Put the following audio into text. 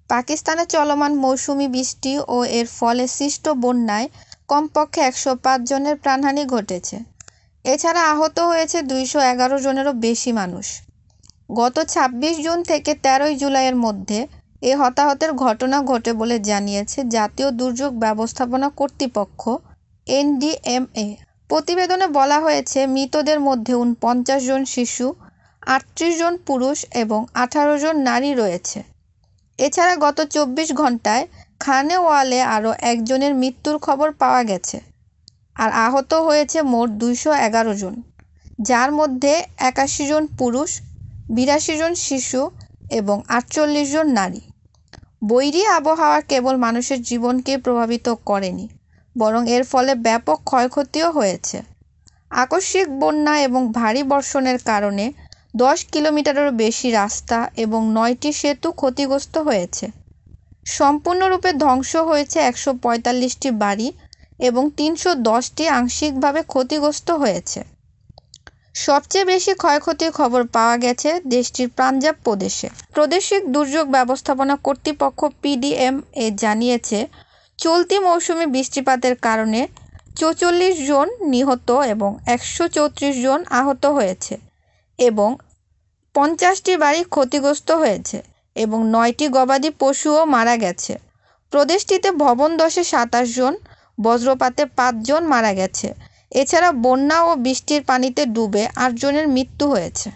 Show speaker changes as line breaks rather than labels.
পাকিস্তানে চলমান মৌসুমি বৃষ্টি ও এর ফলে সৃষ্ট বন্যায় কমপক্ষে ১০৫ জনের প্রাণহানি ঘটেছে। এছাড়া আহত হয়েছে ২১১ জনেরও বেশি মানুষ। গত ২৬ জুন থেকে ১৩ জুলাইয়ের মধ্যে এ হতাহতের ঘটনা ঘটে বলে জানিয়েছে জাতীয় দুর্যোগ ব্যবস্থাপনা কর্তৃপক্ষ এনডিএমএ। প্রতিবেদনে বলা হয়েছে, মৃতদের মধ্যে ৪৯ জন শিশু, ৩৮ জন পুরুষ এবং ১৮ জন নারী রয়েছে। এছাড়া গত ২৪ ঘণ্টায় খানেওয়ালে আরও একজনের মৃত্যুর খবর পাওয়া গেছে। আর আহত হয়েছে মোট ২১১ জন, যার মধ্যে ৮১ জন পুরুষ, ৮২ জন শিশু এবং ৪৮ জন নারী। বৈরী আবহাওয়া কেবল মানুষের জীবনকে প্রভাবিত করেনি, বরং এর ফলে ব্যাপক ক্ষয়ক্ষতিও হয়েছে। আকস্মিক বন্যা এবং ভারী বর্ষণের কারণে ১০ কিলোমিটারেরও বেশি রাস্তা এবং ৯টি সেতু ক্ষতিগ্রস্ত হয়েছে। সম্পূর্ণরূপে ধ্বংস হয়েছে ১৪৫টি বাড়ি এবং ৩১০টি আংশিকভাবে ক্ষতিগ্রস্ত হয়েছে। সবচেয়ে বেশি ক্ষয়ক্ষতির খবর পাওয়া গেছে দেশটির পাঞ্জাব প্রদেশে। প্রাদেশিক দুর্যোগ ব্যবস্থাপনা কর্তৃপক্ষ পিডিএমএ জানিয়েছে, চলতি মৌসুমি বৃষ্টিপাতের কারণে ৪৪ জন নিহত এবং ১৩৪ জন আহত হয়েছে এবং ৫০টি বাড়ি ক্ষতিগ্রস্ত হয়েছে এবং ৯টি গবাদি পশুও মারা গেছে। প্রদেশটিতে ভবনধসে ২৭ জন, বজ্রপাতে ৫ জন মারা গেছে। এছাড়া বন্যা ও বৃষ্টির পানিতে ডুবে ৮ জনের মৃত্যু হয়েছে।